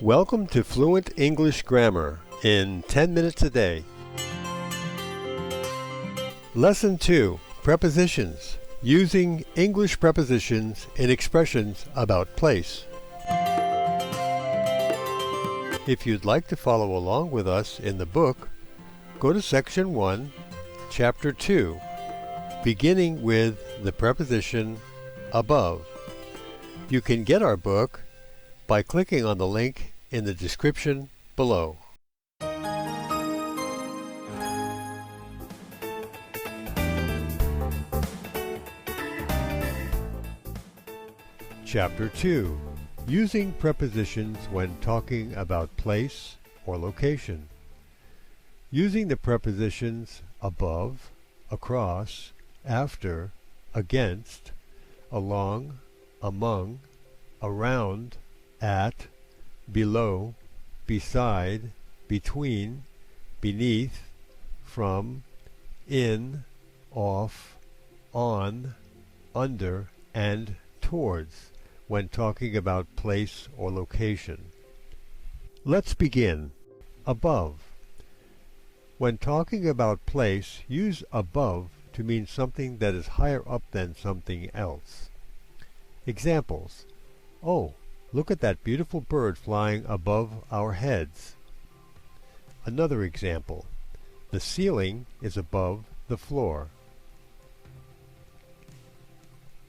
Welcome to Fluent English Grammar in 10 minutes a day. Lesson 2, Prepositions, using English prepositions in expressions about place. If you'd like to follow along with us in the book, go to Section 1, Chapter 2, beginning with the preposition above. You can get our book by clicking on the link in the description below. Chapter 2. Using prepositions when talking about place or location. Using the prepositions above, across, after, against, along, among, around, at, below, beside, between, beneath, from, in, off, on, under, and towards when talking about place or location. Let's begin. Above. When talking about place, use above to mean something that is higher up than something else. Examples. Oh, look at that beautiful bird flying above our heads. Another example. The ceiling is above the floor.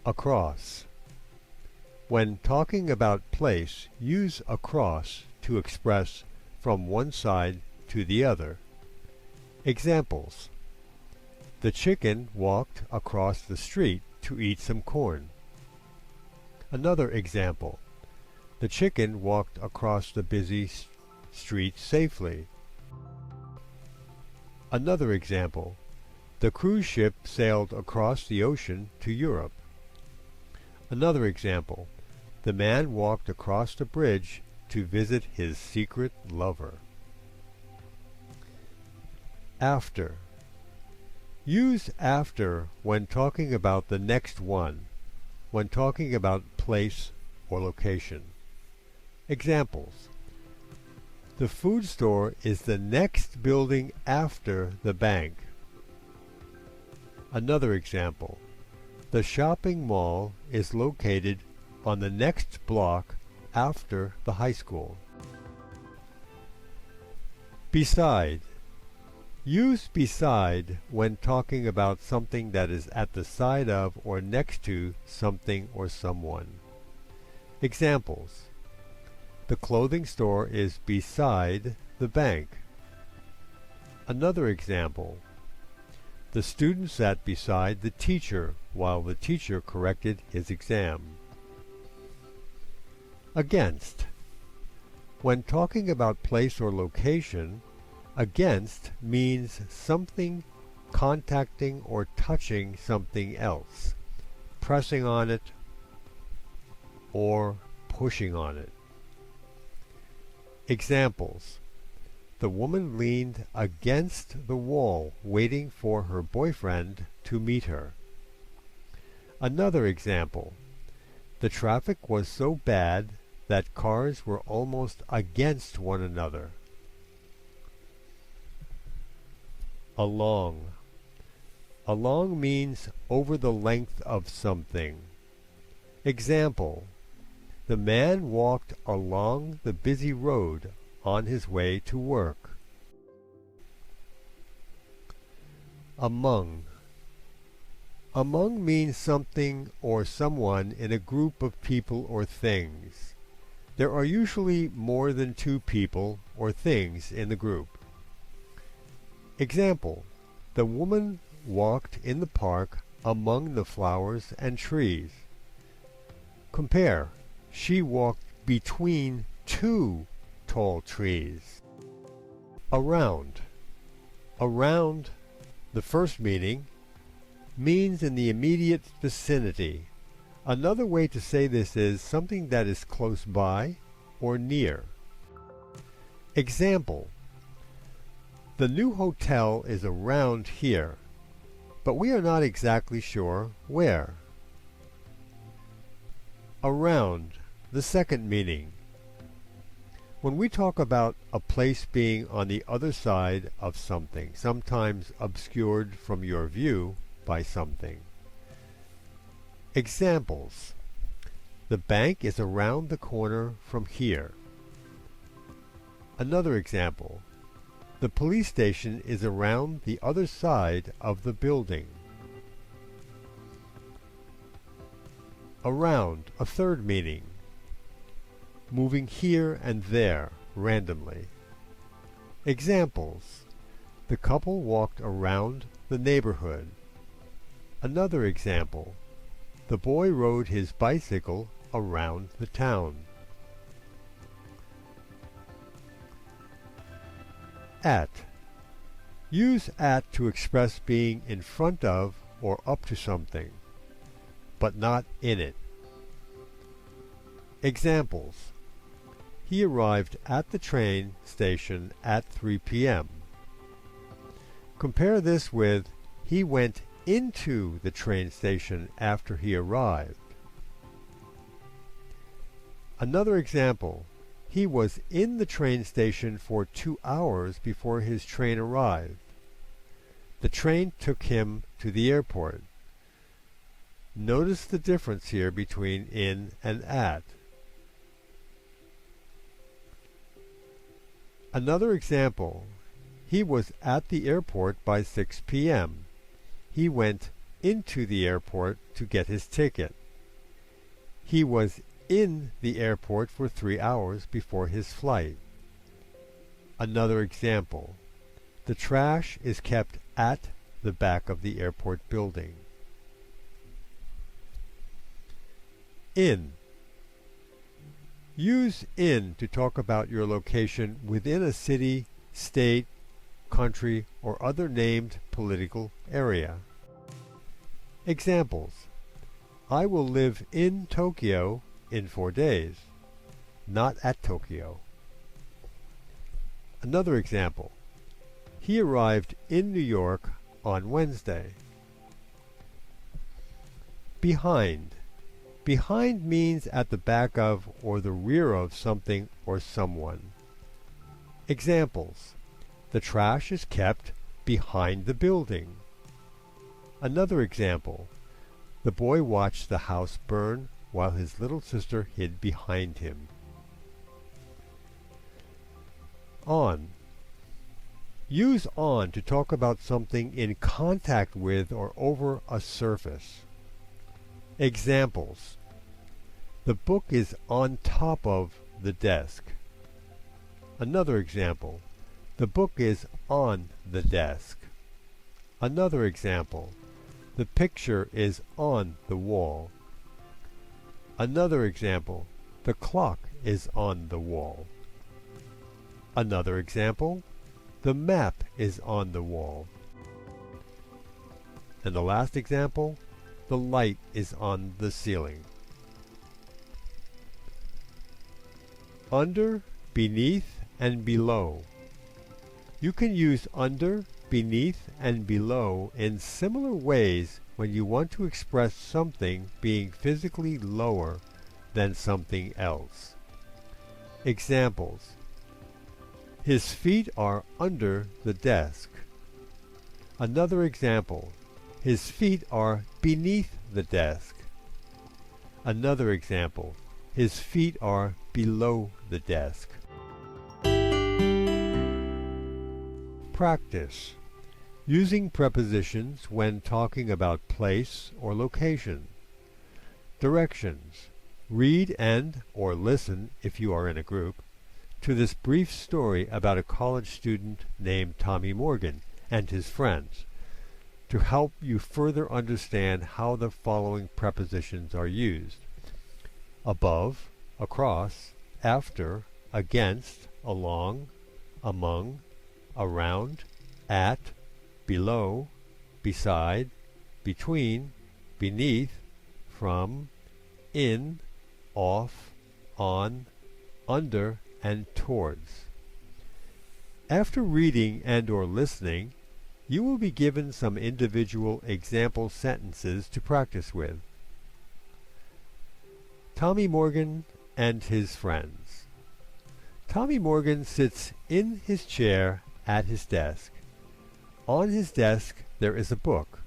Across. When talking about place, use across to express from one side to the other. Examples. The chicken walked across the street to eat some corn. Another example. The chicken walked across the busy street safely. Another example. The cruise ship sailed across the ocean to Europe. Another example. The man walked across the bridge to visit his secret lover. After. Use after when talking about the next one, when talking about place or location. Examples. The food store is the next building after the bank. Another example. The shopping mall is located on the next block after the high school. Beside. Use beside when talking about something that is at the side of or next to something or someone. Examples. The clothing store is beside the bank. Another example. The student sat beside the teacher while the teacher corrected his exam. Against. When talking about place or location, against means something contacting or touching something else, pressing on it or pushing on it. Examples. The woman leaned against the wall waiting for her boyfriend to meet her. Another example. The traffic was so bad that cars were almost against one another. Along. Along means over the length of something. Example. The man walked along the busy road on his way to work. Among. Among means something or someone in a group of people or things. There are usually more than two people or things in the group. Example. The woman walked in the park among the flowers and trees. Compare. She walked between two tall trees. Around. Around, the first meaning, means in the immediate vicinity. Another way to say this is something that is close by or near. Example. The new hotel is around here, but we are not exactly sure where. Around, the second meaning, When we talk about a place being on the other side of something, sometimes obscured from your view by something. Examples. The bank is around the corner from here. Another example. The police station is around the other side of the building. Around, a third meaning. Moving here and there randomly. Examples. The couple walked around the neighborhood. Another example. The boy rode his bicycle around the town. At. Use at to express being in front of or up to something, but not in it. Examples. He arrived at the train station at 3 p.m. Compare this with he went into the train station after he arrived. Another example. He was in the train station for 2 hours before his train arrived. The train took him to the airport. Notice the difference here between in and at. Another example. He was at the airport by 6 p.m. He went into the airport to get his ticket. He was in the airport for 3 hours before his flight. Another example. The trash is kept at the back of the airport building. In. Use in to talk about your location within a city, state, country, or other named political area. Examples. I will live in Tokyo in 4 days, not at Tokyo. Another example. He arrived in New York on Wednesday. Behind. Behind means at the back of or the rear of something or someone. Examples. The trash is kept behind the building. Another example. The boy watched the house burn while his little sister hid behind him. On. Use on to talk about something in contact with or over a surface. Examples. The book is on top of the desk. Another example. The book is on the desk. Another example. The picture is on the wall. Another example. The clock is on the wall. Another example. The map is on the wall. And the last example. The light is on the ceiling. Under, beneath, and below. You can use under, beneath, and below in similar ways when you want to express something being physically lower than something else. Examples. His feet are under the desk. Another example. His feet are beneath the desk. Another example. His feet are below the desk. Practice. Using prepositions when talking about place or location. Directions. Read and or listen, if you are in a group, to this brief story about a college student named Tommy Morgan and his friends to help you further understand how the following prepositions are used. Above, across, after, against, along, among, around, at, below, beside, between, beneath, from, in, off, on, under, and towards. After reading and or listening, you will be given some individual example sentences to practice with. Tommy Morgan and his friends. Tommy Morgan sits in his chair at his desk. On his desk there is a book.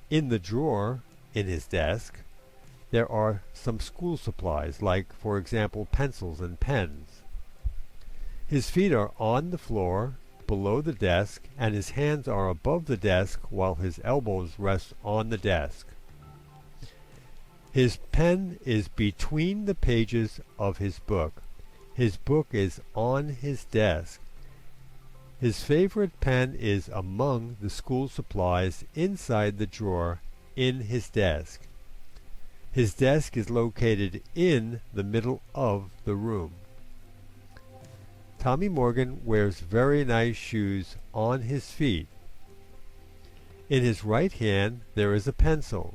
In the drawer in his desk there are some school supplies, like, for example, pencils and pens. His feet are on the floor below the desk, and his hands are above the desk while his elbows rest on the desk. His pen is between the pages of his book. His book is on his desk. His favorite pen is among the school supplies inside the drawer in his desk. His desk is located in the middle of the room. Tommy Morgan wears very nice shoes on his feet. In his right hand there is a pencil.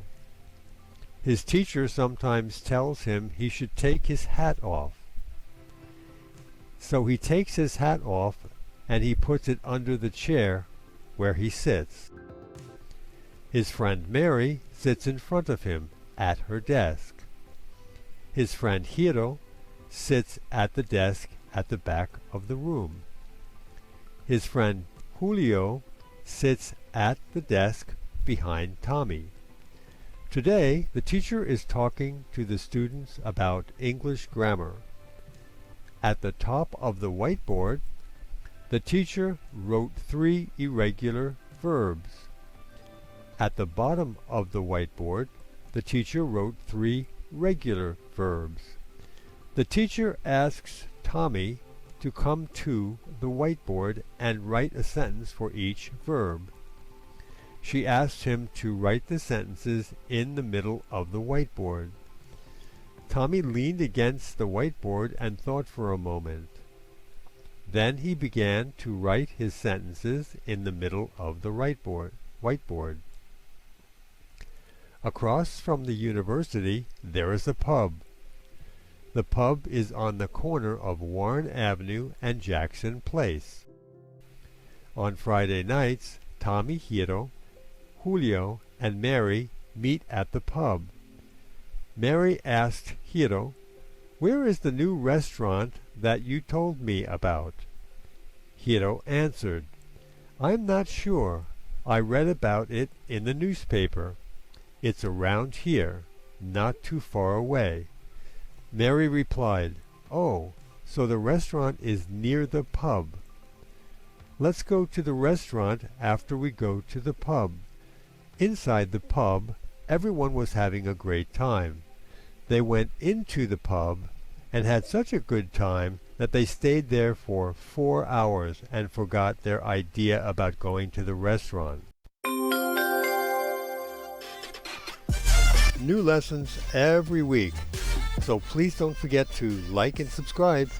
His teacher sometimes tells him he should take his hat off. So he takes his hat off and he puts it under the chair where he sits. His friend Mary sits in front of him at her desk. His friend Hiro sits at the desk at the back of the room. His friend Julio sits at the desk behind Tommy. Today, the teacher is talking to the students about English grammar. At the top of the whiteboard, the teacher wrote 3 irregular verbs. At the bottom of the whiteboard, the teacher wrote 3 regular verbs. The teacher asks Tommy to come to the whiteboard and write a sentence for each verb. She asked him to write the sentences in the middle of the whiteboard. Tommy leaned against the whiteboard and thought for a moment. Then he began to write his sentences in the middle of the whiteboard. Across from the university there is a pub. The pub is on the corner of Warren Avenue and Jackson Place. On Friday nights, Tommy, Hiro, Julio, and Mary meet at the pub. Mary asked Hiro, "Where is the new restaurant that you told me about?" Hiro answered, "I'm not sure. I read about it in the newspaper. It's around here, not too far away." Mary replied, "Oh, so the restaurant is near the pub. Let's go to the restaurant after we go to the pub." Inside the pub, everyone was having a great time. They went into the pub and had such a good time that they stayed there for 4 hours and forgot their idea about going to the restaurant. New lessons every week, so please don't forget to like and subscribe.